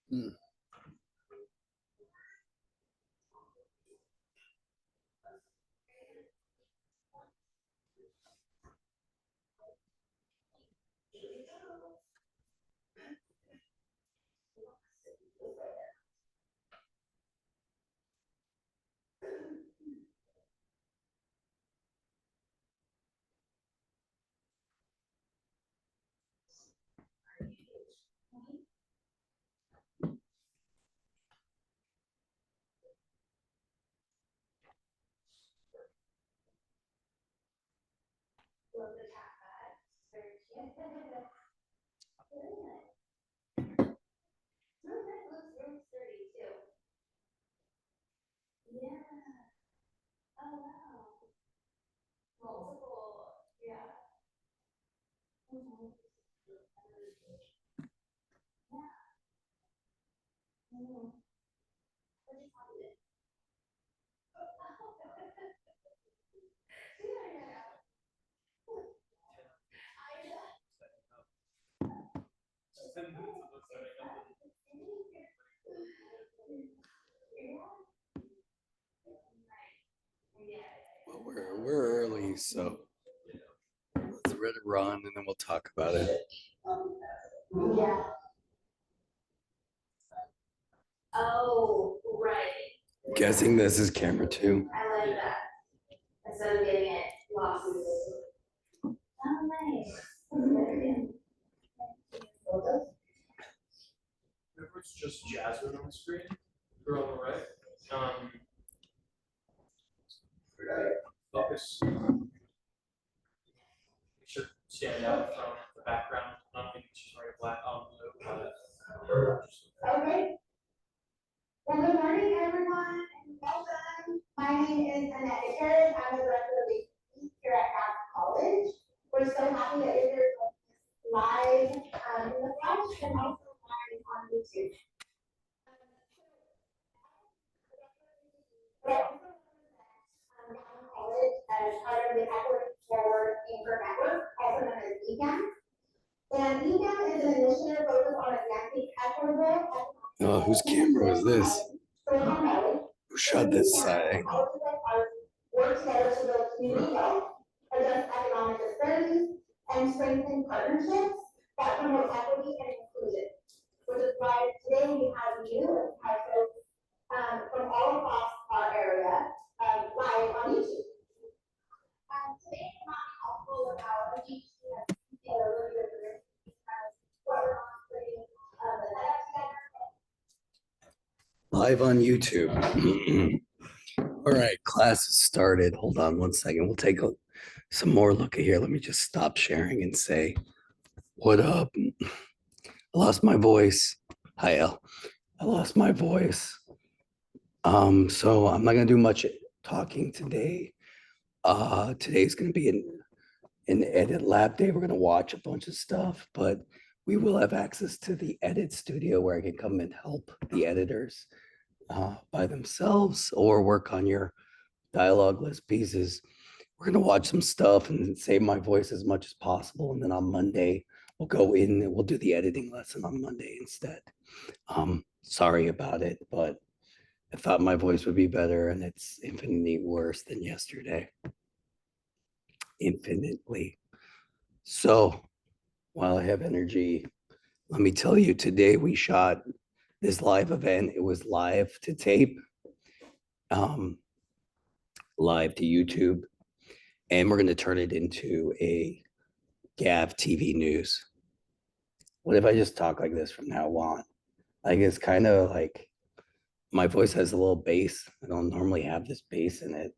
Hmm. Well, we're early, so let's let it run, and then we'll talk about it. Yeah. Oh, right. Guessing this is camera 2. I like that. Instead of getting it lost. Oh, nice. Remember, it's just Jasmine on the screen. Girl on the right. Focus. Make sure to stand out from the background. Not thinking she's wearing black on blue. Okay. Well, good morning, everyone, and welcome. My name is Annette Vickers. I'm the director of the East here at Bath College. We're so happy that you're here live in the flesh and also live on YouTube. College as part of the Equity Forward Anchor Network, also known as ECAM. And ECAM is an initiative focused on advancing equitable. Oh, whose camera was this? Who shot this side? Work together to build community wealth, address economic disparities, and strengthen partnerships that promote equity and inclusion. Which is why today we have you and have folks from all across our area live on YouTube. Today is not helpful about a YouTube Live on YouTube. All right, class has started. Hold on one second. We'll take some more look at here. Let me just stop sharing and say, what up? I lost my voice. Hi, El. I lost my voice. So I'm not gonna do much talking today. Today's gonna be an edit lab day. We're gonna watch a bunch of stuff, but we will have access to the edit studio where I can come and help the editors by themselves or work on your dialogue list pieces. We're gonna watch some stuff and save my voice as much as possible. And then on Monday, we'll go in and we'll do the editing lesson on Monday instead. Sorry about it, but I thought my voice would be better and it's infinitely worse than yesterday. Infinitely. So while I have energy, let me tell you, today we shot this live event. It was live to tape, live to YouTube, and we're going to turn it into a Gav TV news. What if I just talk like this from now on? Like, it's kind of like my voice has a little bass. I don't normally have this bass in it.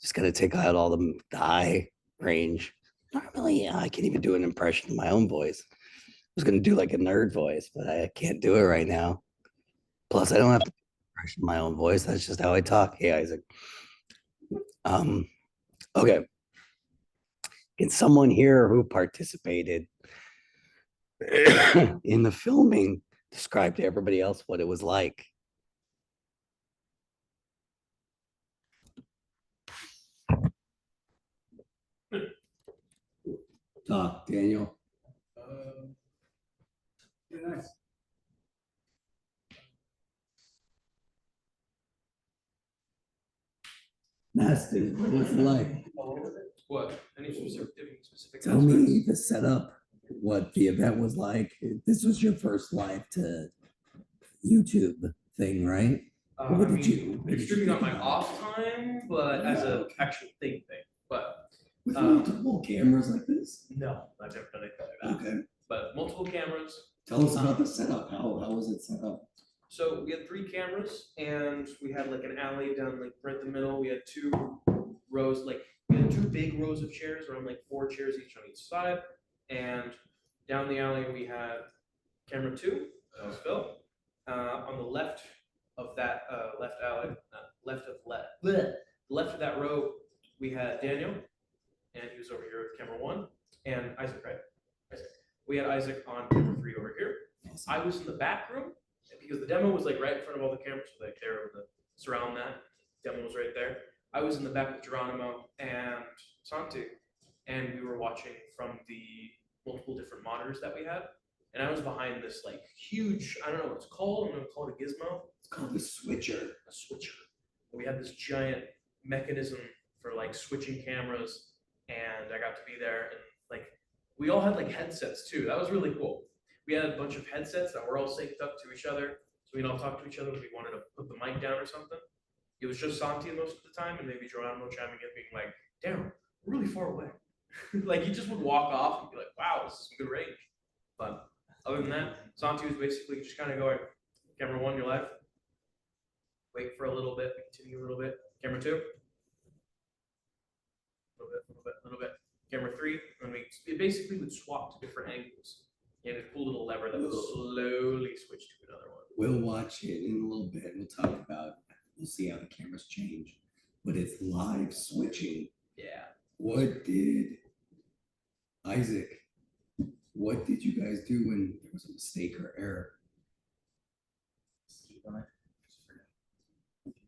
Just got to take out all the high range. Normally, I can't even do an impression of my own voice. I was going to do like a nerd voice, but I can't do it right now. Plus, I don't have to impression my own voice. That's just how I talk. Hey, Isaac. Okay. Can someone here who participated in the filming describe to everybody else what it was like? Talk, Daniel. Nice. Master, what was it like? What? Any specific Tell me aspects? the setup, what the event was like. This was your first live to YouTube thing, right? What I did you- mean, what did you streaming on think my about off time, but as Yeah, a okay. actual thing. But With Um, multiple cameras like this? no, I've never done anything like that. Okay. But multiple cameros. Tell us about the setup. How was it set up? So we had 3 cameras and we had like an alley down like right in the middle. We had 2 rows, like we had 2 big rows of chairs, around like 4 chairs each on each side. And down the alley we had camera 2, that was Phil. On the left of that left alley, left of that row, we had Daniel, and he was over here with camera 1, and Isaac, right? Isaac. We had Isaac on camera 3 over here. I was in the back room because the demo was like right in front of all the cameras, so like they were able to surround that. Demo was right there. I was in the back with Geronimo and Santi, and we were watching from the multiple different monitors that we had. And I was behind this like huge, I don't know what it's called. I'm gonna call it a gizmo. It's called the switcher. A switcher. We had this giant mechanism for like switching cameras, and I got to be there, and like we all had like headsets too. That was really cool. We had a bunch of headsets that were all synced up to each other, so we'd all talk to each other when we wanted to put the mic down or something. It was just Santi most of the time, and maybe Geronimo chiming in, being like, "Damn, we're really far away." Like he just would walk off and be like, "Wow, this is some good range." But other than that, Santi was basically just kind of going, "Camera 1, you're live. Wait for a little bit, continue a little bit. Camera 2, little bit. Camera 3, and we basically would swap to different angles. And a cool little lever that would slowly switch to another one." We'll watch it in a little bit. We'll talk about, we'll see how the cameras change. But it's live switching. Yeah. What did Isaac, what did you guys do when there was a mistake or error?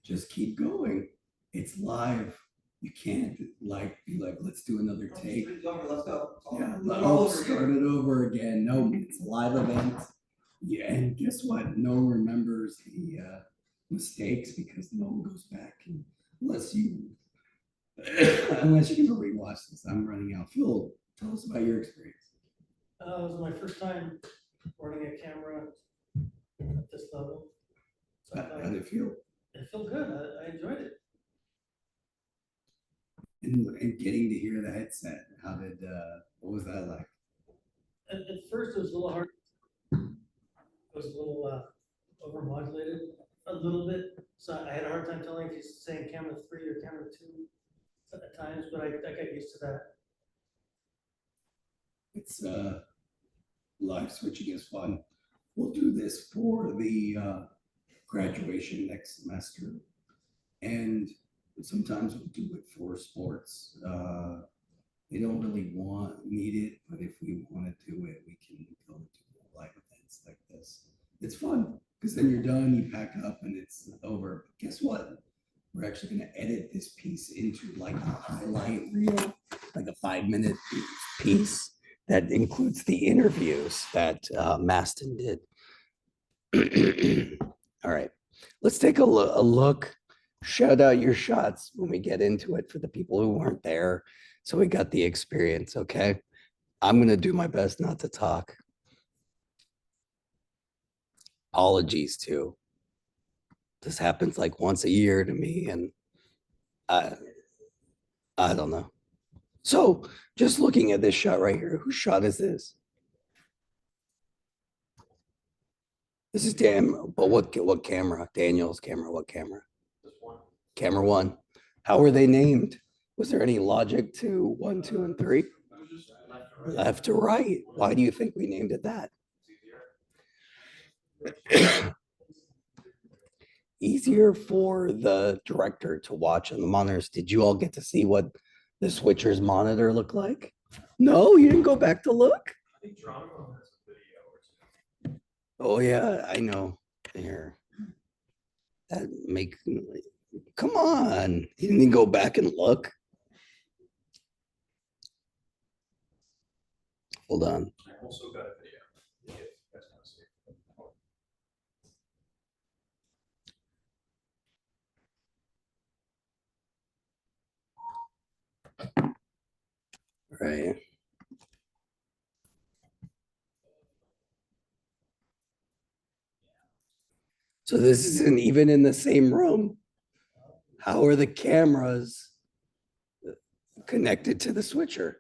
Just keep going. It's live. You can't like be like, let's do another take. Let's go. Yeah, start it over again. No, it's a live event. Yeah, and guess what? No one remembers the mistakes because no one goes back unless you unless you're gonna rewatch this. I'm running out. Phil, tell us about your experience. It was my first time running a camera at this level. So I How thought did it feel? it felt good. I enjoyed it. And getting to hear the headset, how did what was that like? At first, it was a little hard. It was a little overmodulated a little bit. So I had a hard time telling if he's saying camera 3 or camera 2 at times, but I got used to that. It's live switching is fun. We'll do this for the graduation next semester, and sometimes we'll do it for sports. They don't really need it, but if we want to do it, we can go to live events like this. It's fun because then you're done, you pack up, and it's over. But guess what? We're actually going to edit this piece into like a highlight reel, like a 5-minute piece that includes the interviews that Maston did. All right, let's take a look. Shout out your shots when we get into it for the people who weren't there. So we got the experience, okay? I'm gonna do my best not to talk. Apologies too. This happens like once a year to me, and I don't know. So just looking at this shot right here, whose shot is this? This is but what camera? Daniel's camera, what camera? Just one. Camera 1. How were they named? Was there any logic to 1, 2, and 3? Just left to right. Left to right. Why do you think we named it that? It's easier. Easier for the director to watch on the monitors. Did you all get to see what the switcher's monitor looked like? No, you didn't go back to look? I think Geronimo has a video or two. Oh yeah, I know. Here. Come on. You didn't go back and look. Hold on. I also got a video. If you guys wanna see it. Right. So this isn't even in the same room. How are the cameras connected to the switcher?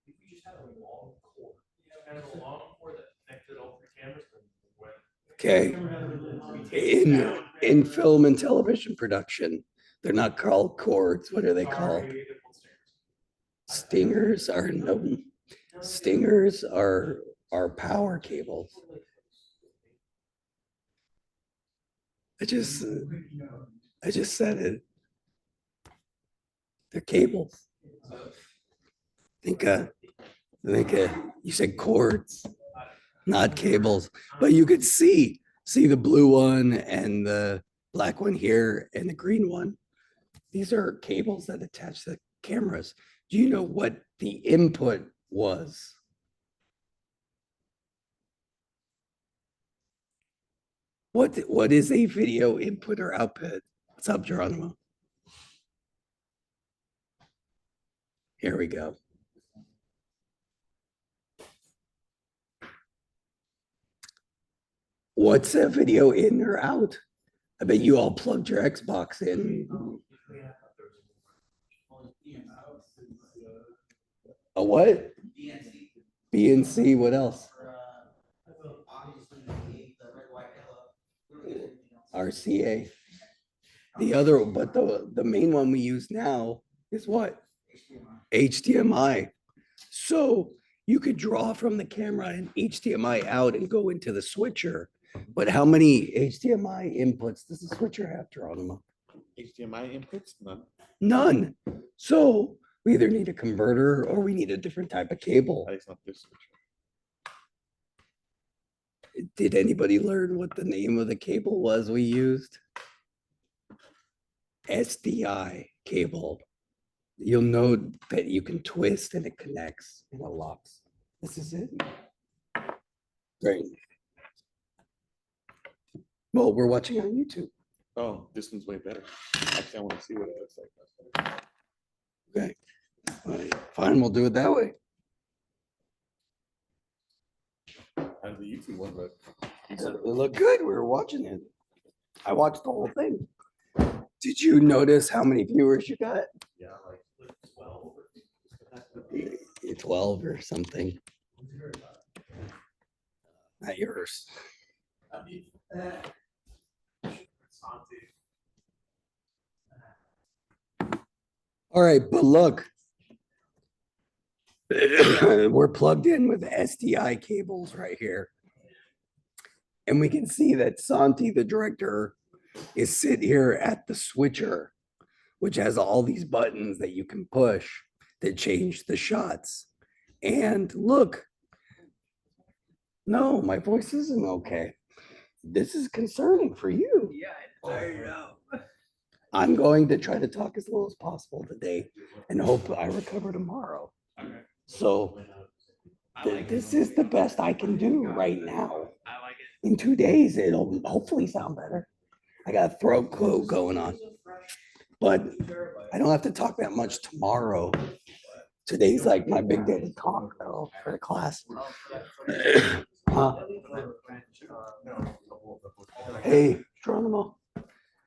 If you just had a long cord, kind of a long cord that connected all three cameras, then when. Okay. In film and television production, they're not called cords. What are they called? Stingers are no. Stingers are power cables. I just said it. They're cables. Think you said cords, not cables, but you could see the blue one and the black one here and the green one. These are cables that attach the cameras. Do you know what the input was? What is a video input or output? What's up, Geronimo? Here we go. What's a video in or out? I bet you all plugged your Xbox in. A what? BNC, what else? RCA. The other, but the main one we use now is what? HDMI. So you could draw from the camera and HDMI out and go into the switcher. But how many HDMI inputs does the switcher have, Geronimo? HDMI inputs? None. None. So we either need a converter or we need a different type of cable. At least not this switcher. Did anybody learn what the name of the cable was we used? SDI cable. You'll know that you can twist and it connects and it locks. This is it. Great. Well, we're watching on YouTube. Oh, this one's way better. Actually, I want to see what it looks like. Okay. All right, fine, we'll do it that way. How does the YouTube one look? It looked good. We were watching it. I watched the whole thing. Did you notice how many viewers you got? Yeah, like 12. 12 or something. Not yours. All right, but look, we're plugged in with SDI cables right here. And we can see that Santi, the director, is sitting here at the switcher, which has all these buttons that you can push that change the shots. And look, no, my voice isn't okay. This is concerning for you. Yeah, I know. I'm going to try to talk as little as possible today and hope I recover tomorrow. Okay. So this is the best I can do right now. I like it. In 2 days, it'll hopefully sound better. I got a throat coat going on, but I don't have to talk that much tomorrow. Today's like my big day to talk though for the class. Hey, Geronimo.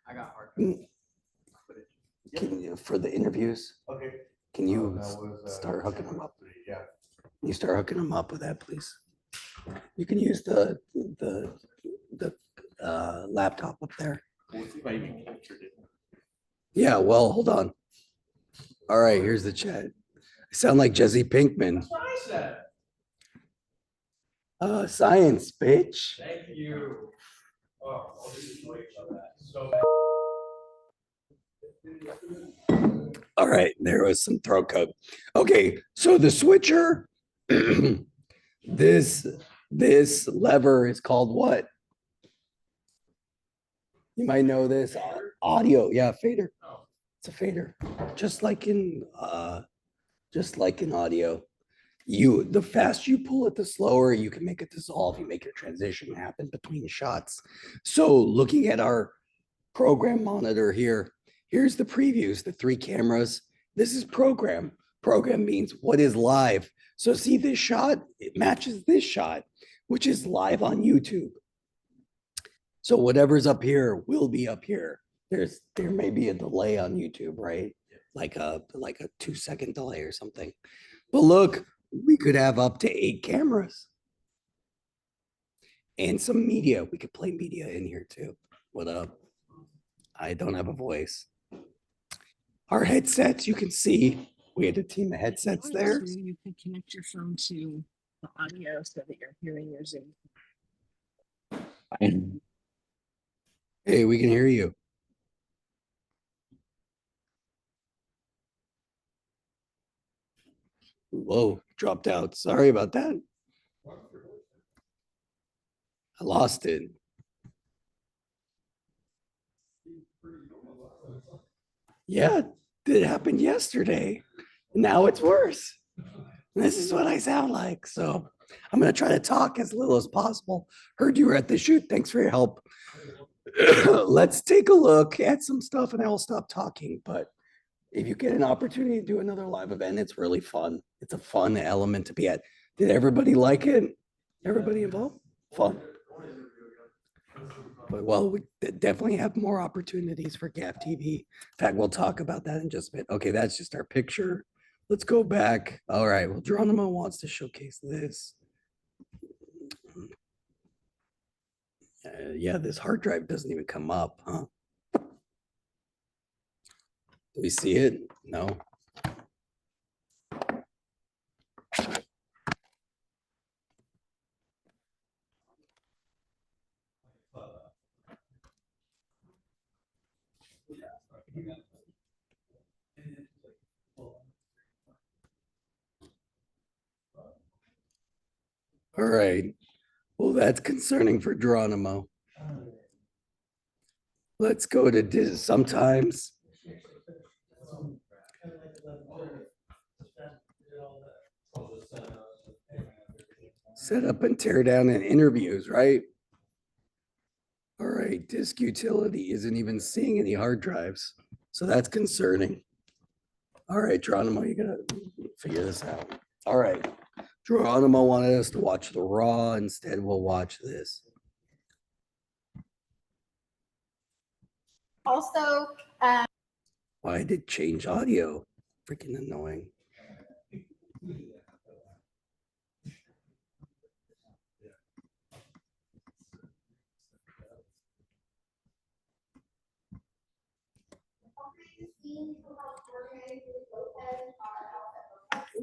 I got hard. Can you, for the interviews, Okay. can you start hooking them up? Yeah. Can you start hooking them up with that, please? You can use the laptop up there. We'll see if I even captured it. Yeah, well, hold on. All right, here's the chat. I sound like Jesse Pinkman. That's what I said. Science, bitch. Thank you. Oh, I'll just wait for that. So. All right, there was some throat coat. Okay, so the switcher, this lever is called what? You might know this. Audio, yeah, fader. Oh. It's a fader, just like in just like in audio. The faster you pull it, the slower you can make it dissolve. You make your transition happen between shots. So looking at our program monitor here, here's the previews, the 3 cameras. This is program. Program means what is live. So see this shot, it matches this shot, which is live on YouTube. So whatever's up here will be up here. There may be a delay on YouTube, right? Like a 2-second delay or something. But look, we could have up to 8 cameras. And some media. We could play media in here too. What up? I don't have a voice. Our headsets, you can see we had a team of headsets there. You can connect your phone to the audio so that you're hearing your Zoom. Hey, we can hear you. Whoa, dropped out. Sorry about that. I lost it. Yeah, it happened yesterday. Now it's worse. This is what I sound like. So I'm going to try to talk as little as possible. Heard you were at the shoot. Thanks for your help. Let's take a look at some stuff and I'll stop talking. But if you get an opportunity to do another live event, it's really fun. It's a fun element to be at. Did everybody like it? Everybody involved? Fun. But well, we definitely have more opportunities for Ftve. In fact, we'll talk about that in just a bit. Okay, that's just our picture. Let's go back. All right, well, Geronimo wants to showcase this. Yeah, this hard drive doesn't even come up, huh? Do we see it? No. All right. Well, that's concerning for Geronimo. Let's go to sometimes. Set up and tear down in interviews, right? All right, disk utility isn't even seeing any hard drives. So that's concerning. All right, Geronimo, you gotta figure this out. All right. Geronimo wanted us to watch the raw. Instead, we'll watch this. Also, Why did it change audio? Freaking annoying.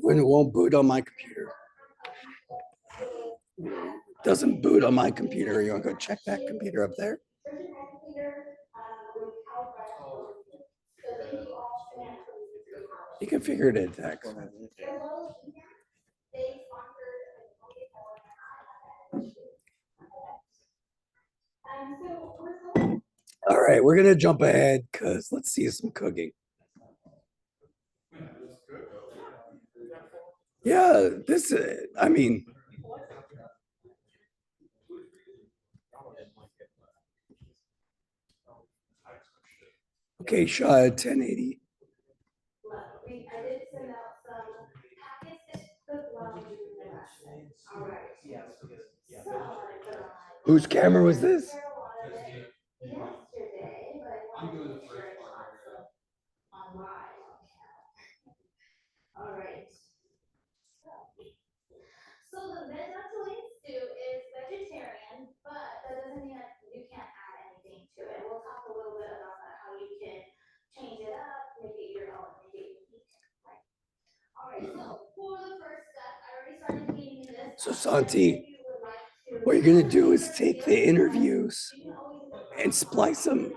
When it won't boot on my computer. Doesn't boot on my computer. You want to go check that computer up there? You can figure it in text. All right, we're gonna jump ahead because let's see some cooking. Yeah, this I mean, okay, shot at 1080. I did send out some packets to the all right. Whose camera was this? Yesterday, but I wanted to make sure I shot some online. All right. So the veg lentil stew is vegetarian, but that doesn't mean that you can't add anything to it. We'll talk a little bit about that, how you can change it up, make it your own, make it unique. Right. All right, so for the first step, I already started heating this. So Santi, what you're gonna do is take the interviews and splice them.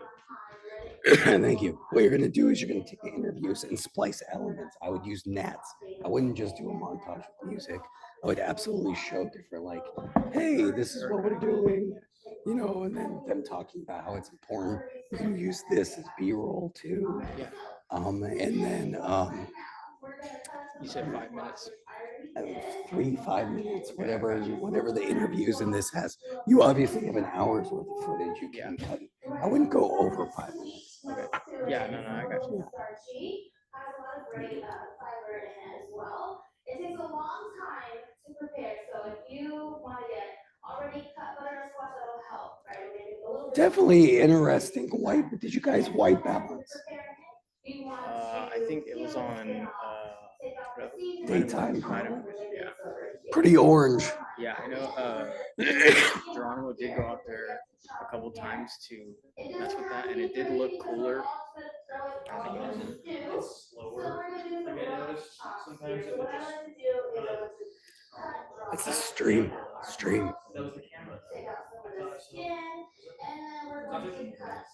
Thank you. What you're gonna do is you're gonna take the interviews and splice elements. I would use gnats. I wouldn't just do a montage with music. I would absolutely show different, like, hey, this is what we're doing, you know, and then them talking about how it's important. You can use this as B-roll too. And then You said 5 minutes. 3, 5 minutes, whatever the interviews in this has. You obviously have an hour's worth of footage you can cut. I wouldn't go over 5 minutes. Okay. Yeah, no, I got you. Has a lot of great fiber in it as well. It takes a long time to prepare, so if you want to get already cut butter squash, that'll help, right? Maybe a little bit. Definitely interesting. White, did you guys white balance? I think it was on Daytime. Yeah. Pretty orange. Yeah, I know Geronimo did go out there a couple times to mess with that, and it did look cooler. It's slower. Like I noticed sometimes it would just kind of. It's a stream. That was the camera.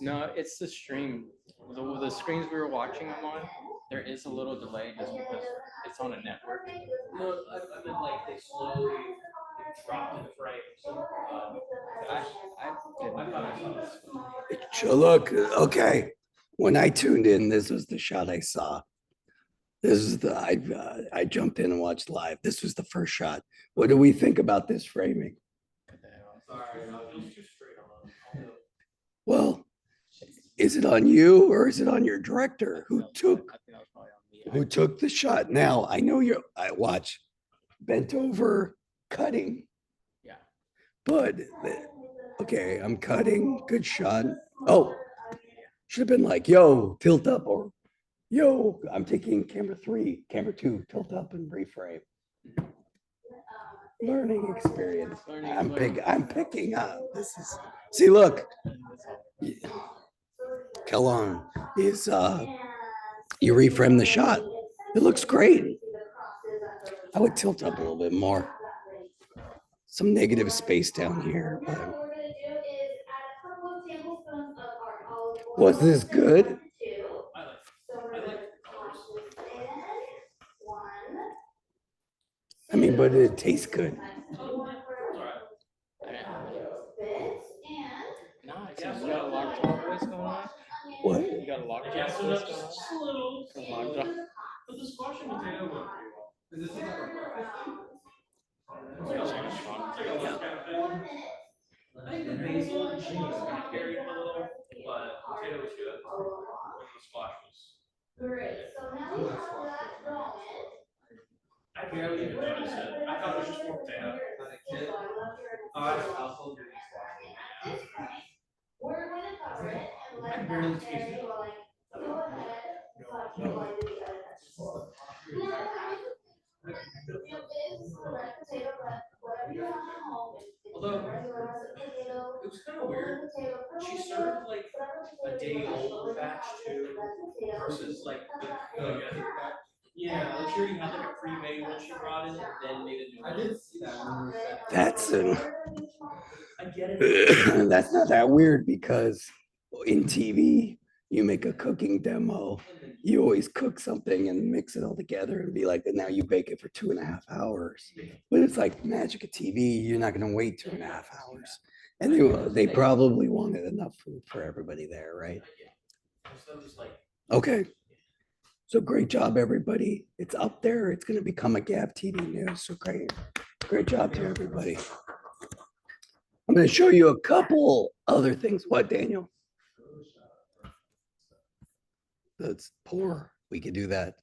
No, it's the stream. The screens we were watching them on, there is a little delay just because it's on a network. No, I meant like they slowly dropped in frame. So I thought I saw this. Look, okay. When I tuned in, this was the shot I saw. This is I jumped in and watched live. This was the first shot. What do we think about this framing? Sorry, no, it was too straight on. Well, is it on you or is it on your director I think that was probably on me. who took the shot? Now I know I watch bent over cutting. Yeah. But okay, I'm cutting. Good shot. Oh, should have been like, yo, tilt up, or yo, I'm taking camera 3, camera 2, tilt up and reframe. Learning experience. I'm picking up. This is see, look. Kellon is you reframe the shot. It looks great. I would tilt up a little bit more. Some negative space down here, but was this good? I mean, but it tastes good. Nah, you got a lockjaw voice going on? What? You got a lockjaw Yeah, so voice that's going on? just a little. Lockjaw. But the squash and potato went pretty well. Is this like a breakfast thing? I think the basil and cheese kind of carried a little, but potato was good. And the squash was. Great, so now we have that going. I barely even noticed it. I thought it was just more potato. I'll hold your At this point, we're going to cover it and let I that barely tasted marinate it. going. Go ahead, but you like to get it vegetable. Now, it is the red potato, but whatever you have at home, if it's Although, regular russet potato. It was kind of weird. She served like a day old batch too, versus like yeah, like she already had like a pre-made one she brought in and then made a new one. I did see that when we said. That's I get it. that's not that weird because in TV, you make a cooking demo. You always cook something and mix it all together and be like, and now you bake it for 2.5 hours. But it's like magic of TV. You're not going to wait 2.5 hours. And they probably wanted enough food for everybody there, right? Okay. So great job, everybody. It's up there. It's going to become a Gap TV news. So great job to everybody. I'm going to show you a couple other things. What, Daniel? That's poor. We could do that.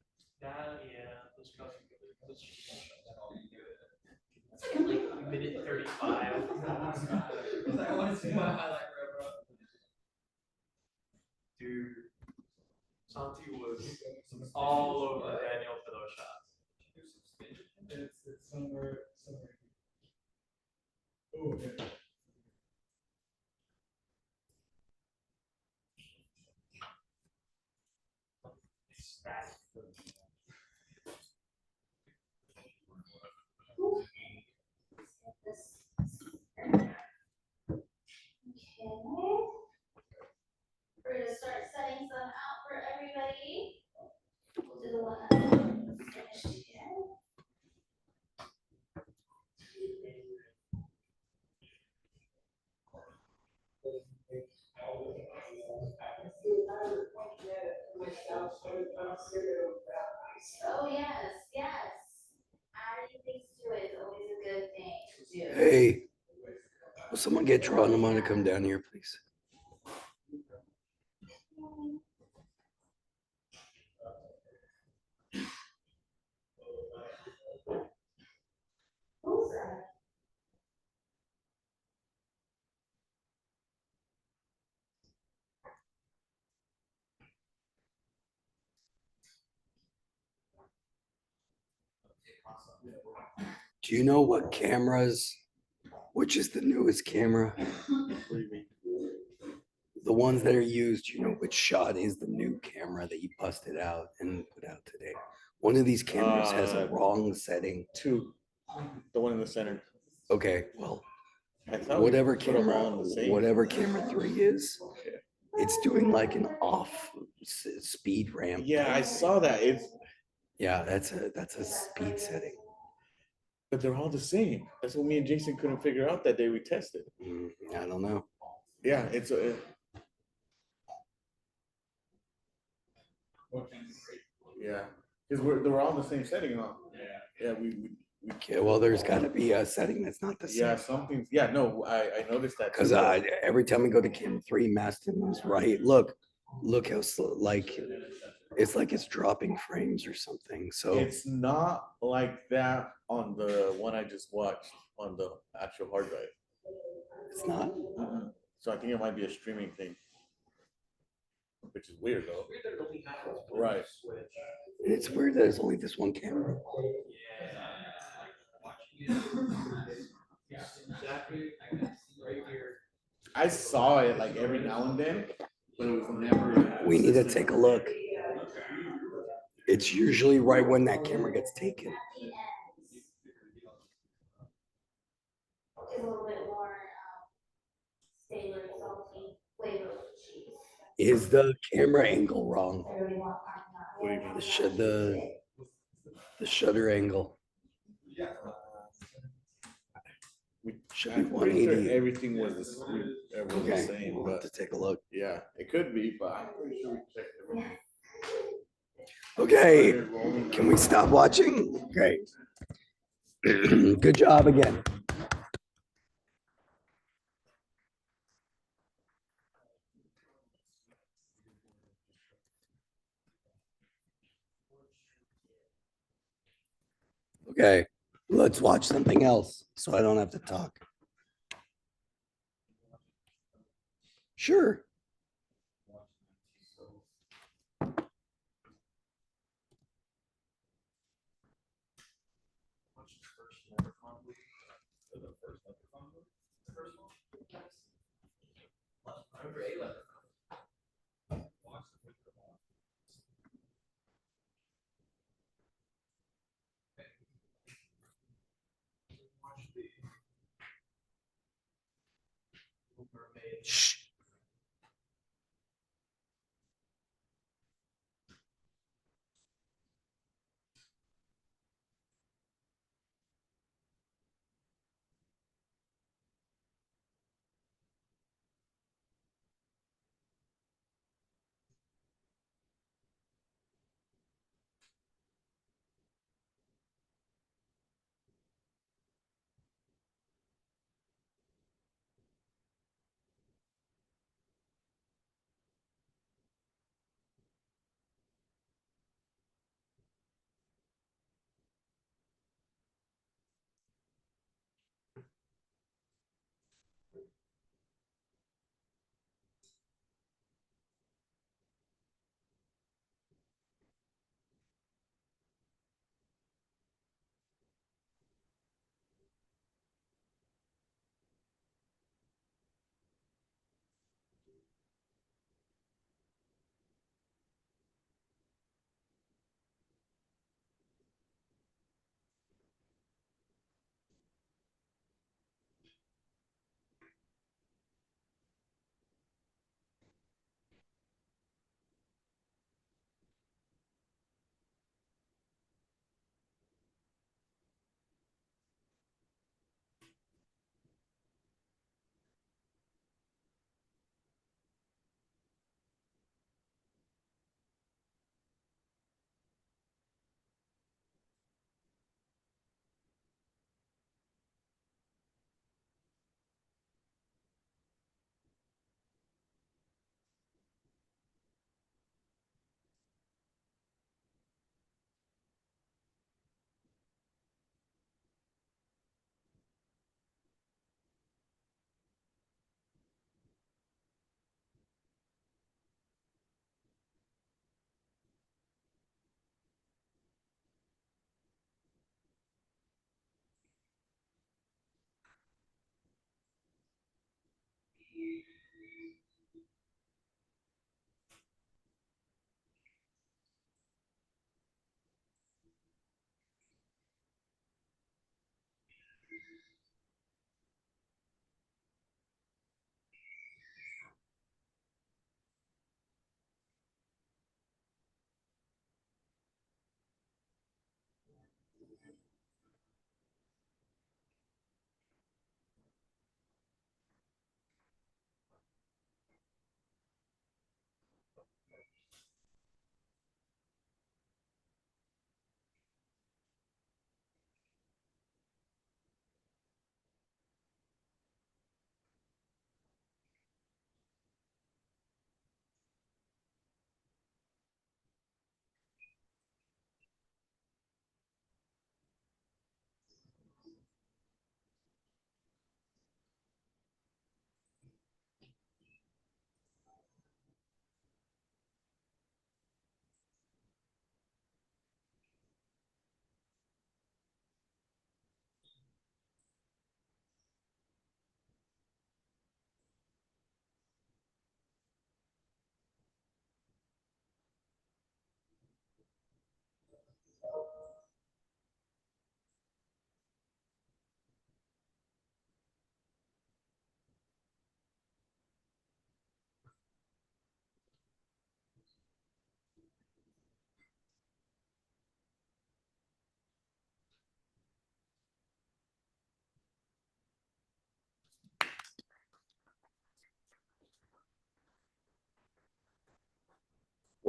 It's like a minute 35. I want to see my highlight reel, bro. Dude, Santi was all over Daniel for those shots. It's somewhere. Oh, okay. We're gonna start setting some out for everybody. We'll do the one that's finished here. Oh, yes, yes. Hey, will someone get Geronimo to come down here, please? Do you know what cameras, which is the newest camera? What do you mean? The ones that are used, you know, which shot is the new camera that you busted out and put out today? One of these cameras has a wrong setting. Two, the one in the center. Okay, well, I thought we whatever put 'em all in the same. whatever camera 3 is, it's doing like an off speed ramp. Yeah, I saw that. Yeah, that's a speed setting. But they're all the same. That's what me and Jason couldn't figure out that day we tested. I don't know. Yeah, it's a. Yeah, because they're all the same setting, huh? Yeah, we Okay, well, there's got to be a setting that's not the yeah, same. something. Yeah, no, I noticed that. Because too. every time we go to Cam 3, Maston was right. Look how like it's like it's dropping frames or something. So It's not like that on the one I just watched on the actual hard drive. it's not. So I think it might be a streaming thing, which is weird though. Right. It's weird that there's only this one camera. I saw it like every now and then, but it was never. We need to take a look. It's usually right when that camera gets taken. Is a little bit more, savory, salty flavor of cheese. Is the camera angle wrong? I really want What do you mean? The shutter angle We, should be I'm pretty sure 180. everything was the Okay, same, we'll have but to take a look. yeah, it could be, but I'm pretty sure we checked everything. Okay, can we stop watching? Okay. Good job again. Okay, let's watch something else so I don't have to talk. Sure. Shh.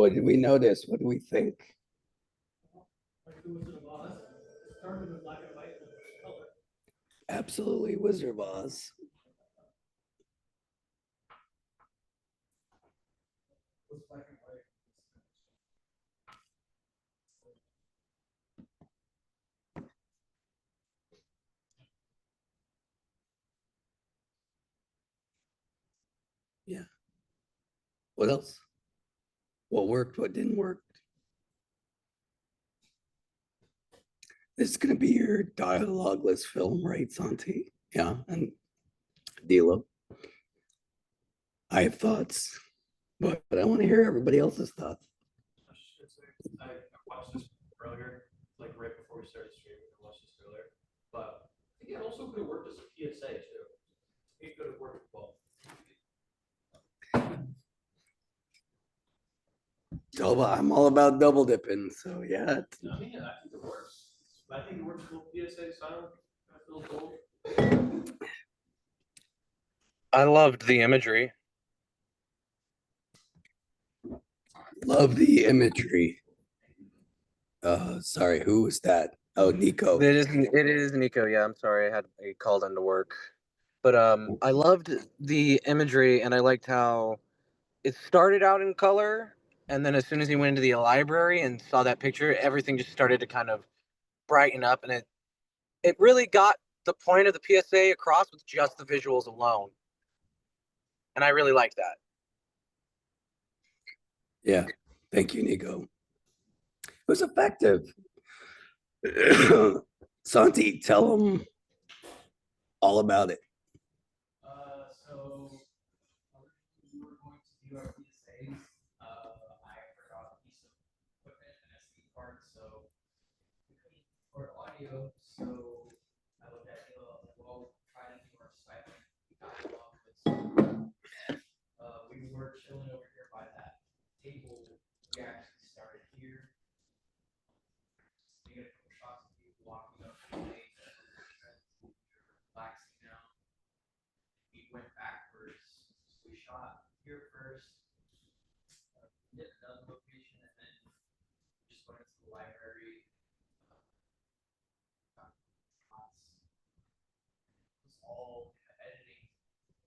What did we notice? What do we think? Like the Wizard of Oz, it started with black and white and then color. Absolutely Wizard of Oz. Was black and white. Yeah. What else? What worked? What didn't work? This is going to be your dialogueless film, right, Santi? Yeah, and Dilo. I have thoughts, but I want to hear everybody else's thoughts. I watched this earlier, like right before we started streaming. I watched this earlier, but I think it also could have worked as a PSA too. It could have worked well. I'm all about double dipping, so yeah. I mean, I think it works. I think it works for PSA sound. I feel cool. I loved the imagery. Love the imagery. Sorry, who was that? Oh, Nico. It is Nico. Yeah, I'm sorry. I had a called into work. But I loved the imagery and I liked how it started out in color, and then as soon as he went into the library and saw that picture, everything just started to kind of brighten up, and it really got the point of the PSA across with just the visuals alone. And I really liked that. Yeah, thank you, Nico. It was effective. Santi, tell them all about it. So we were going to do our PSAs. I forgot a piece of equipment, an SD card, so we couldn't record audio. So I looked at it, I was like, well, try to do our silent dialogue. We were chilling over here by that table. We actually started here. We get a couple shots of people walking up to the stage, relaxing now. We went backwards. So we shot here first, hit another location, and then just went into the library. It's all editing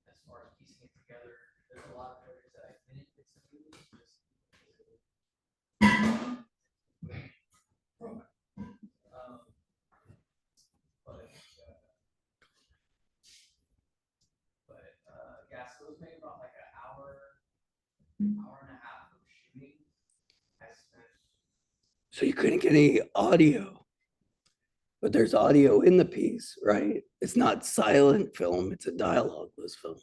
as far as piecing it together. There's a lot of areas that I didn't get to do. Yeah, so it was maybe about like an hour and a half of shooting. I spent. So you couldn't get any audio, but there's audio in the piece, right? It's not silent film, it's a dialogueless film.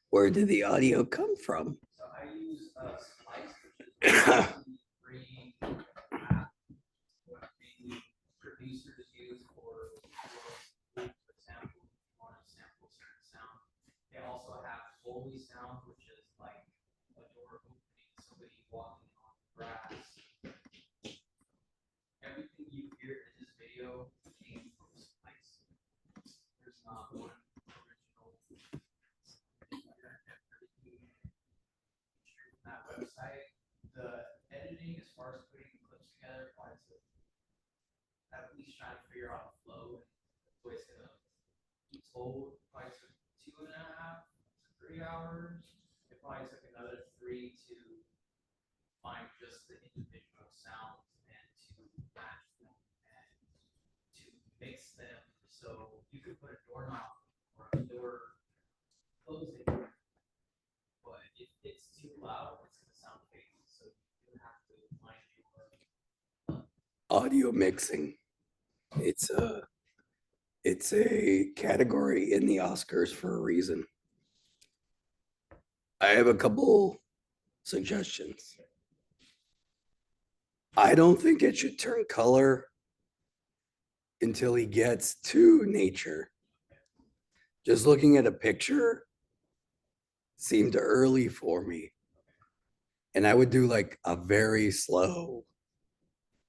Where did the audio come from? So I use Splice, which is free app, what mainly producers use for example, if you want to sample certain sound. They also have Foley sound, which is like a door opening, somebody walking on grass. Everything you hear in this video came from Splice. There's not one original. That website, the editing as far as putting clips together, at least trying to figure out the flow and the way it's gonna be told. Probably took 2.5 to 3 hours. It probably took another 3 to find just the individual sounds and to match them and to mix them so you could put a doorknob or a door closing. But if it's too loud, it's gonna sound fake. So you have to find your Audio mixing. It's a category in the Oscars for a reason. I have a couple suggestions. I don't think it should turn color until he gets to nature. Just looking at a picture seemed early for me. And I would do like a very slow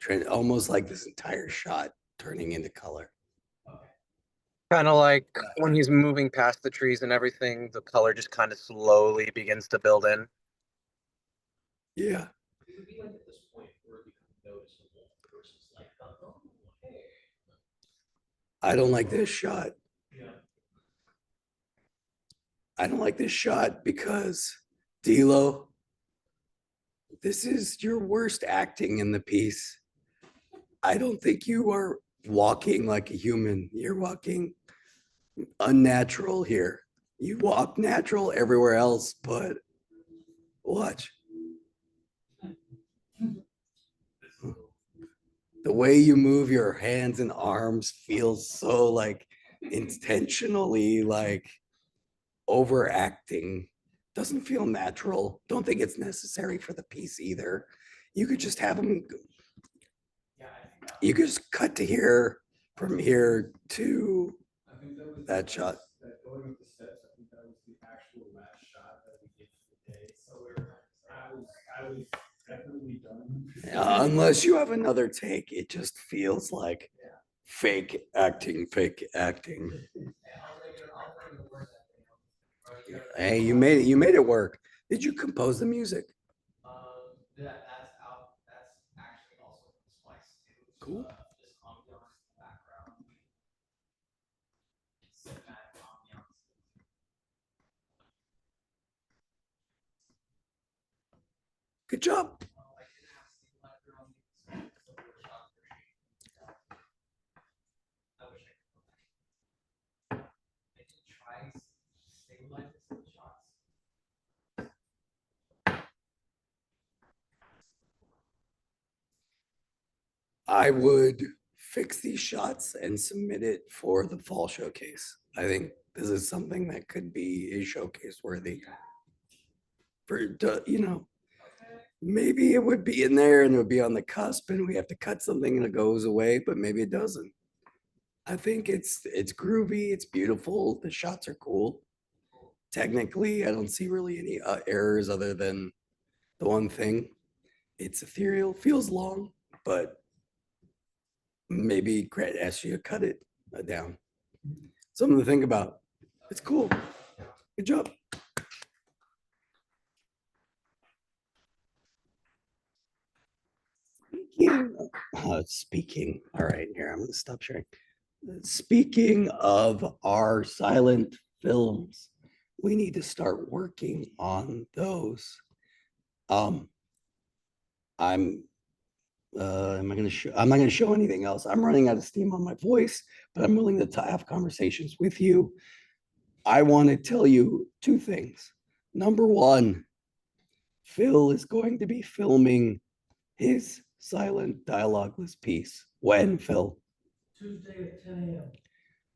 trend, almost like this entire shot turning into color. Kind of like when he's moving past the trees and everything, the color just kind of slowly begins to build in. Yeah. would be like at this point where it becomes noticeable versus like, oh, hey. I don't like this shot. Yeah. I don't like this shot because D'Lo, this is your worst acting in the piece. I don't think you are walking like a human. You're walking unnatural here. You walk natural everywhere else, but watch. The way you move your hands and arms feels so like intentionally like overacting. Doesn't feel natural. Don't think it's necessary for the piece either. You could just have them, Yeah, I think that you could just cut to here, from here to I think that was. that shot. That going up the steps, I think that was the actual last shot that we did for the day, so I was definitely done. Unless you have another take, it just feels like fake acting, fake acting. Hey, you made it work. Did you compose the music? That's out, that's actually also spliced too. Cool. Just ambiance in the background. Cinematic ambiance. Good job. I didn't have stabilizer on the so the shots were shaking. I wish I could. I did try stabilizing some shots. I would fix these shots and submit it for the fall showcase. I think this is something that could be a showcase worthy. For, maybe it would be in there and it would be on the cusp and we have to cut something and it goes away, but maybe it doesn't. I think it's groovy, it's beautiful, the shots are cool. Technically, I don't see really any errors other than the one thing. It's ethereal, feels long, but maybe Gret asks you to cut it down. Something to think about. It's cool. Good job. Speaking, all right, here, I'm gonna stop sharing. Speaking of our silent films, we need to start working on those. I'm am I gonna show, I'm not gonna show anything else. I'm running out of steam on my voice, but I'm willing to have conversations with you. I want to tell you two things. Number one, Phil is going to be filming his silent dialogueless piece. When, Phil? Tuesday at 10 a.m.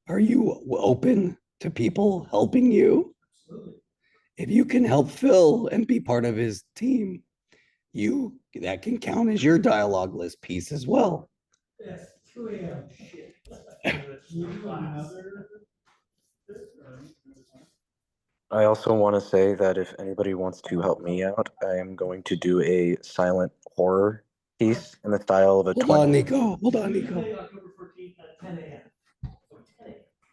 Are you open to people helping you? Absolutely. If you can help Phil and be part of his team, that can count as your dialogueless piece as well. Yes, 2 a.m. Shit. I also want to say that if anybody wants to help me out, I am going to do a silent horror piece in the style of a Hold on, Nico. Hold on, Nico. Tuesday, October 14th at 10 a.m. Oh,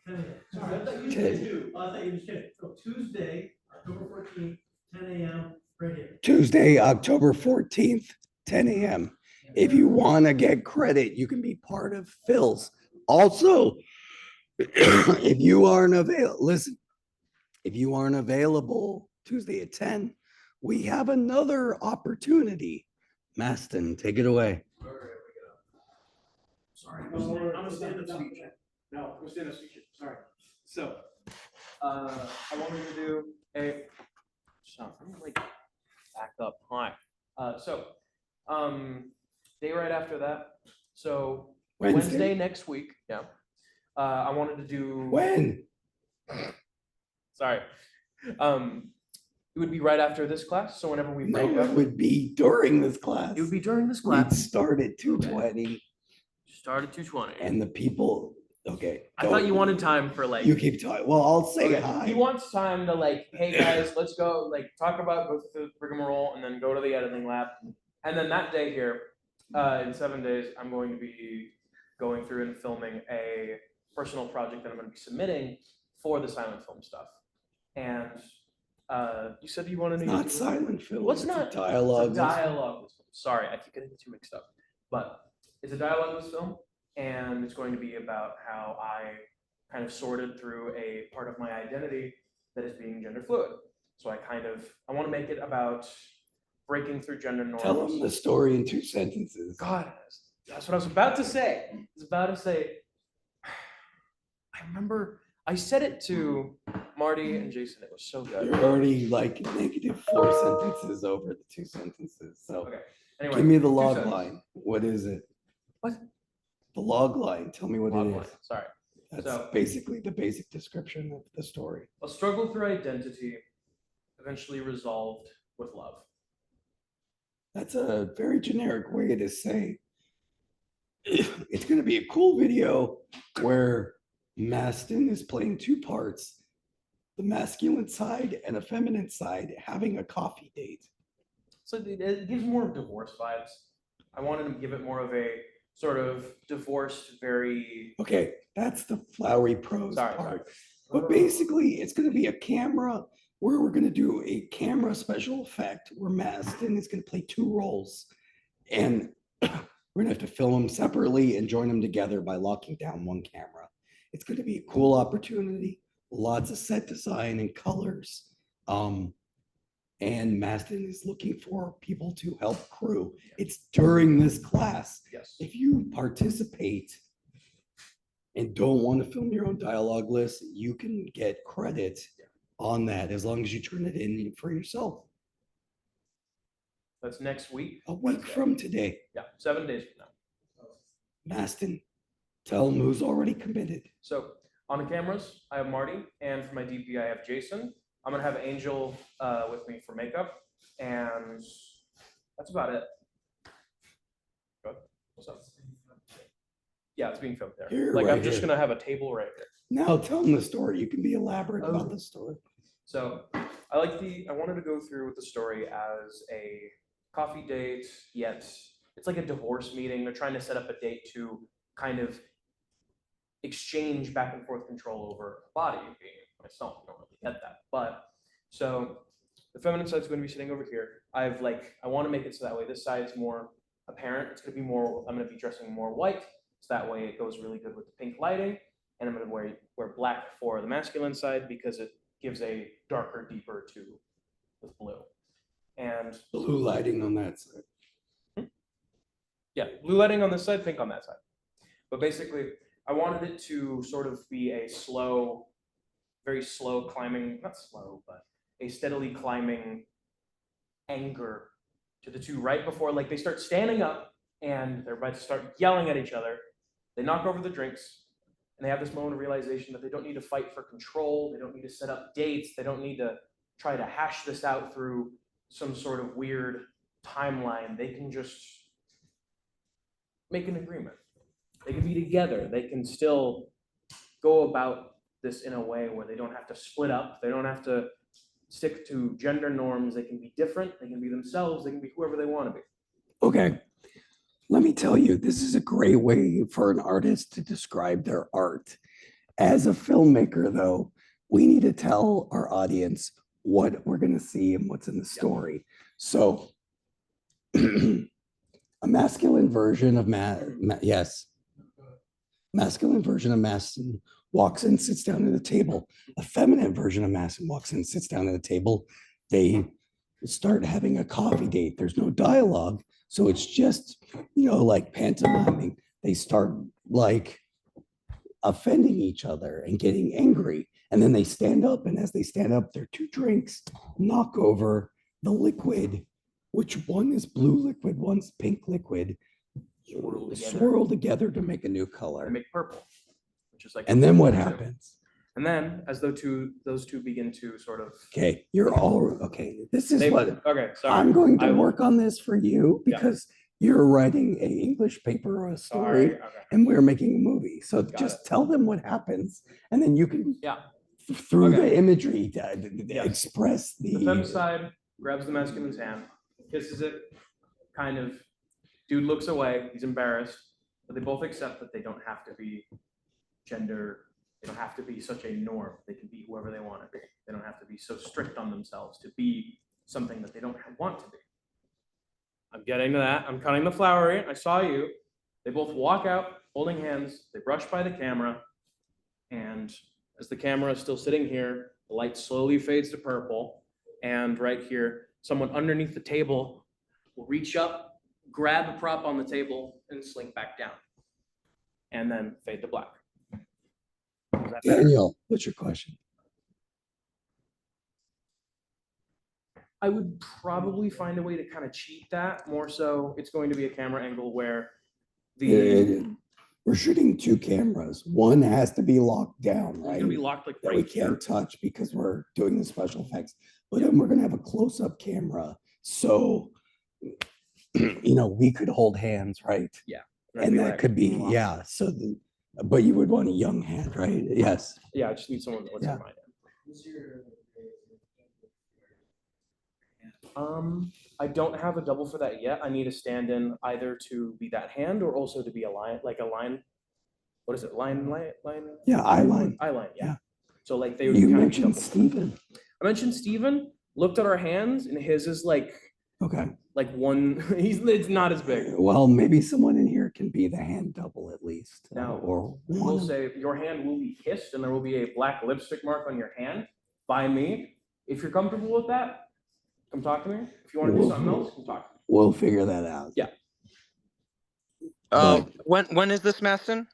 10 a.m. Sorry, I thought you said 2. I thought you were just kidding. So Tuesday, October 14th, 10 a.m. right here. Tuesday, October 14th, 10 a.m. If you want to get credit, you can be part of Phil's. Also, if you aren't available, listen, if you aren't available Tuesday at 10, we have another opportunity. Maston, take it away. Sorry, I'm a stand-up speaker. No, I'm a stand-up speaker, sorry. So, I wanted to do a, I'm like back up high. Day right after that, so Wednesday next week, yeah. I wanted to do. When? Sorry. It would be right after this class, so whenever we break No, up. it would be during this class. It would be during this We'd class. start at 2:20 Start at 2:20. and the people, okay. I thought you wanted time for like. You keep talking. Well, I'll say Okay, hi. he wants time to like, hey guys, let's go, like talk about, go through the rigmarole and then go to the editing lab. And then that day here, in 7 days, I'm going to be going through and filming a personal project that I'm going to be submitting for the silent film stuff. And You said you wanted It's to. not silent film. What's it's not a dialogue. It's a dialogue film. Sorry, I keep getting the two mixed up. But it's a dialogue film, and it's going to be about how I kind of sorted through a part of my identity that is being gender fluid. So I want to make it about breaking through gender norms. Tell them the story in 2 sentences. God, that's what I was about to say. I was about to say, I remember I said it to Marty and Jason. It was so good. You're already like -4 sentences over the 2 sentences. So Okay. Anyway, give me the 2 log sentences. line. What is it? What? The log line. Tell me what Log it line. is. Sorry. That's So- basically the basic description of the story. A struggle through identity, eventually resolved with love. That's a very generic way to say it's going to be a cool video where Maston is playing 2 parts, the masculine side and a feminine side having a coffee date. So it gives more divorce vibes. I wanted to give it more of a sort of divorced, very. Okay, that's the flowery prose Sorry. part. But basically, it's going to be a camera where we're going to do a camera special effect where Maston is going to play 2 roles. And we're going to have to film them separately and join them together by locking down 1 camera. It's going to be a cool opportunity, lots of set design and colors. And Maston is looking for people to help crew. It's during this class. Yes. If you participate and don't want to film your own dialogue list, you can get credit on that as long as you turn it in for yourself. That's next week. A week Wednesday. from today. Yeah, 7 days from now. Maston, tell him who's already committed. So on the cameras, I have Marty, and for my DP, I have Jason. I'm gonna have Angel with me for makeup, and that's about it. Good. What's up? Yeah, it's being filmed there. Here, Like right I'm just here. gonna have a table right here. Now tell him the story. You can be elaborate Oh. about the story. So I wanted to go through with the story as a coffee date, yet it's like a divorce meeting. They're trying to set up a date to kind of exchange back and forth control over a body being myself. I don't really get that. But so the feminine side is going to be sitting over here. I want to make it so that way this side is more apparent. It's going to be more, I'm going to be dressing more white. So that way it goes really good with the pink lighting. And I'm going to wear black for the masculine side because it gives a darker, deeper to with blue. And Blue lighting on that side. yeah, blue lighting on this side, pink on that side. But basically, I wanted it to sort of be a slow, very slow climbing, not slow, but a steadily climbing anger to the 2 right before, like they start standing up and they're about to start yelling at each other. They knock over the drinks and they have this moment of realization that they don't need to fight for control. They don't need to set up dates. They don't need to try to hash this out through some sort of weird timeline. They can just make an agreement. They can be together. They can still go about this in a way where they don't have to split up. They don't have to stick to gender norms. They can be different. They can be themselves. They can be whoever they want to be. Okay. Let me tell you, this is a great way for an artist to describe their art. As a filmmaker, though, we need to tell our audience what we're going to see and what's in the story. So, a masculine version of masculine version of Maston walks in, sits down at a table. A feminine version of Maston walks in, sits down at a table. They start having a coffee date. There's no dialogue. So it's just, like pantomiming. They start like offending each other and getting angry. And then they stand up. And as they stand up, their 2 drinks knock over the liquid, which one is blue liquid, one's pink liquid, swirl together to make a new They color. make purple, which is like. And then what happens? And then, as those two begin to sort of. Okay, you're all okay. This is what Okay, sorry. I'm going to I will- work on this for you Yeah. because you're writing an English paper or a story, Sorry. Okay. and we're making a movie. So Got just it. tell them what happens, and then you can, Yeah. through Okay. the imagery, Yes. express The fem side grabs the masculine's hand, kisses it, kind of. Dude looks away. He's embarrassed, but they both accept that they don't have to be gender They don't have to be such a norm. They can be whoever they want to be. They don't have to be so strict on themselves to be something that they don't want to be. I'm getting to that. I'm cutting the flowery. I saw you. They both walk out holding hands. They brush by the camera. And as the camera is still sitting here, the light slowly fades to purple. And right here, someone underneath the table will reach up, grab a prop on the table, and slink back down. And then fade to black. Is that better? Daniel, what's your question? I would probably find a way to kind of cheat that. More so, it's going to be a camera angle where We're shooting 2 cameras. One has to be locked down, it's right? gonna be locked like That right we here. can't touch because we're doing the special effects. But then we're gonna have a close-up camera. So, we could hold hands, right? That'd And be that right. could be, Unlocked. yeah, but you would want a young hand, right? Yes. Yeah, I just need someone that lets Yeah. in my hand. I don't have a double for that yet. I need a stand-in either to be that hand or also to be a line, like a line. What is it? Line. Yeah, eye line. Eye line. Yeah. Yeah. So like they would You kind of mentioned Steven. I mentioned Steven, looked at our hands, and his is like Okay. one. It's not as big. Well, maybe someone in here can be the hand double at least. Now, or We'll one. say your hand will be kissed, and there will be a black lipstick mark on your hand by me. If you're comfortable with that, come talk to me. If you want to do something else, come talk to me. We'll figure that out. Yeah. When is this, Maston?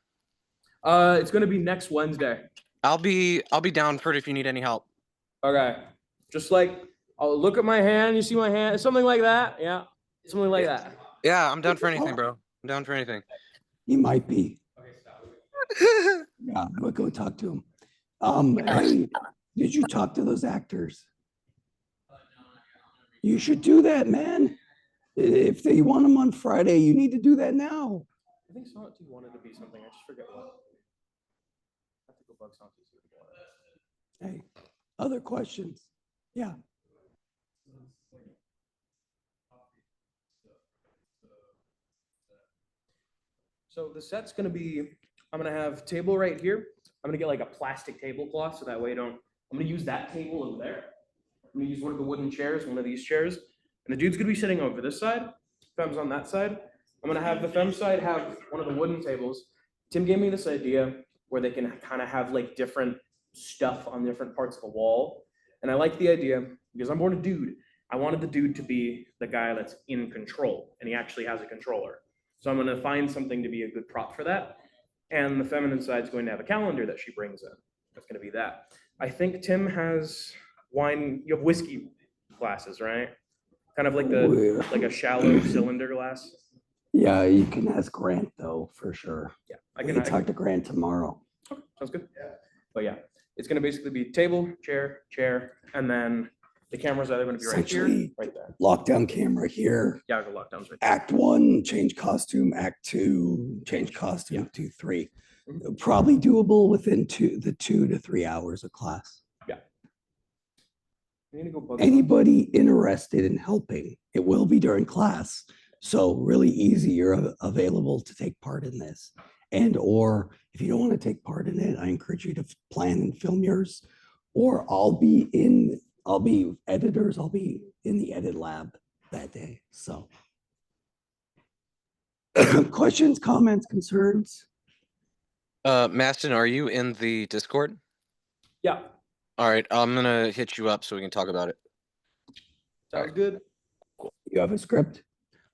It's gonna be next Wednesday. I'll be down for it if you need any help. Okay. Just like I'll look at my hand. You see my hand? Something like that. Yeah. Something like that. Yeah, I'm down for anything, bro. I'm down for anything. He might be. Yeah, we'll go talk to him. Hey, did you talk to those actors? You should do that, man. If they want them on Friday, you need to do that now. I think Sonnet 2 wanted to be something. I just forget what. I have to go bug Sonnet 2 see what he wanted. Hey, other questions? Yeah. So the set's gonna be, I'm gonna have table right here. I'm gonna get like a plastic tablecloth so that way I'm gonna use that table over there. I'm gonna use one of the wooden chairs, one of these chairs. And the dude's gonna be sitting over this side. Fem's on that side. I'm gonna have the fem side have one of the wooden tables. Tim gave me this idea where they can kind of have like different stuff on different parts of the wall. And I like the idea because I'm born a dude. I wanted the dude to be the guy that's in control, and he actually has a controller. So I'm gonna find something to be a good prop for that. And the feminine side is going to have a calendar that she brings in. That's gonna be that. I think Tim has wine, you have whiskey glasses, right? Kind of like like a shallow cylinder glass. Yeah, you can ask Grant though, for sure. Yeah, I can talk to Grant tomorrow. Okay, sounds good. But yeah, it's gonna basically be table, chair, and then the camera's either gonna be right here, Essentially, right there. Lockdown camera here. Yeah, the lockdown's right there. Act 1, change costume. Act 2, change costume. Yeah. 2, 3. Mhm. Probably doable within 2 to 3 hours of class. We need to go bug Anybody interested in helping, it will be during class. So really easy, you're available to take part in this. And or if you don't want to take part in it, I encourage you to plan and film yours. Or I'll be editors, I'll be in the edit lab that day. So questions, comments, concerns? Maston, are you in the Discord? Yeah, All right, I'm gonna hit you up so we can talk about it. sounds good. You have a script?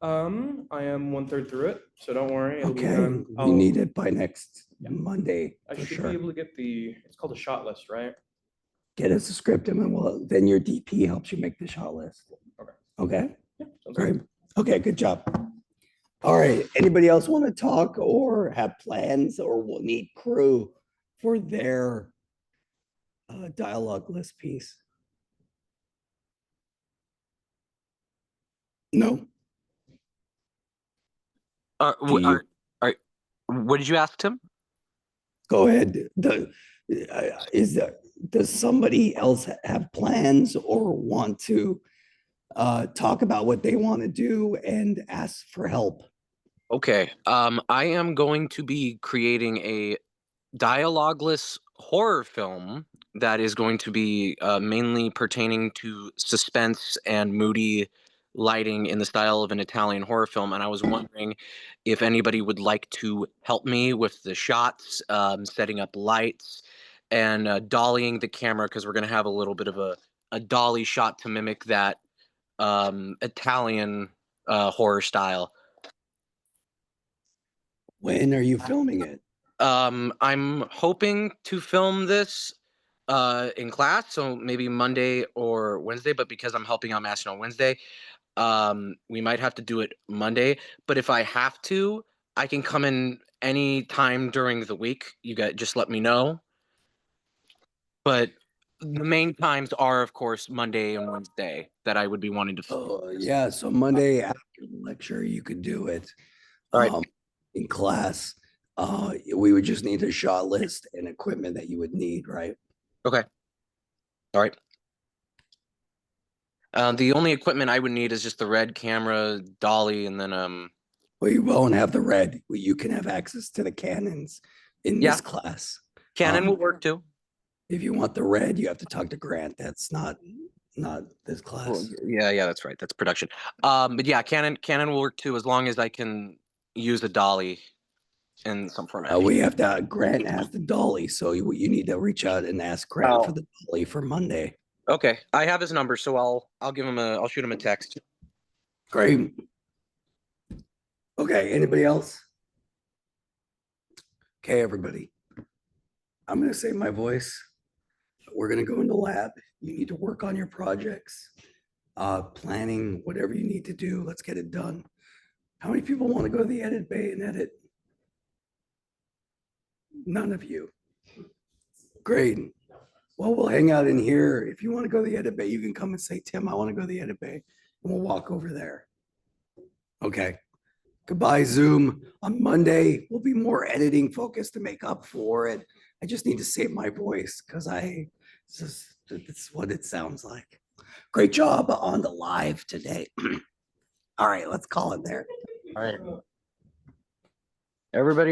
I am 1/3 through it, so don't worry. It'll be Okay, done. you need it by next Yeah. Monday I for should sure. be able to get it's called a shot list, right? Get us a script and then your DP helps you make the shot list. Okay. Okay, Yeah, sounds great. good. Okay, good job. All right, anybody else want to talk or have plans or will need crew for their dialogue list piece? No? Do you- What did you ask, Tim? Go ahead. Does somebody else have plans or want to talk about what they want to do and ask for help? Okay. I am going to be creating a dialogueless horror film that is going to be mainly pertaining to suspense and moody lighting in the style of an Italian horror film. And I was wondering if anybody would like to help me with the shots, setting up lights, and dollying the camera, because we're going to have a little bit of a dolly shot to mimic that Italian horror style. When are you filming it? I'm hoping to film this in class, so maybe Monday or Wednesday, but because I'm helping out Master on Wednesday, we might have to do it Monday. But if I have to, I can come in any time during the week. You guys just let me know. But the main times are, of course, Monday and Wednesday that I would be wanting to film. Oh, yeah, so Monday after the lecture, you could do it. All right. In class, we would just need a shot list and equipment that you would need, right? Okay. All right. The only equipment I would need is just the red camera, dolly, and then Well, you won't have the red. Well, you can have access to the Canons in Yeah. this class. Canon will work too. If you want the red, you have to talk to Grant. That's not this class. Well, yeah, that's right. That's production. But yeah, Canon will work too, as long as I can use a dolly in some format. We have to. Grant has the dolly, so you need to reach out and ask Grant for the dolly for Monday. Okay, I have his number, so I'll give him I'll shoot him a text. Great. Okay, anybody else? Okay, everybody. I'm going to save my voice. We're going to go into lab. You need to work on your projects, planning, whatever you need to do. Let's get it done. How many people want to go to the edit bay and edit? None of you. Great. Well, we'll hang out in here. If you want to go to the edit bay, you can come and say, Tim, I want to go to the edit bay, and we'll walk over there. Okay. Goodbye, Zoom. On Monday, we'll be more editing focused to make up for it. I just need to save my voice because it's what it sounds like. Great job on the live today. All right, let's call it there. All right. Everybody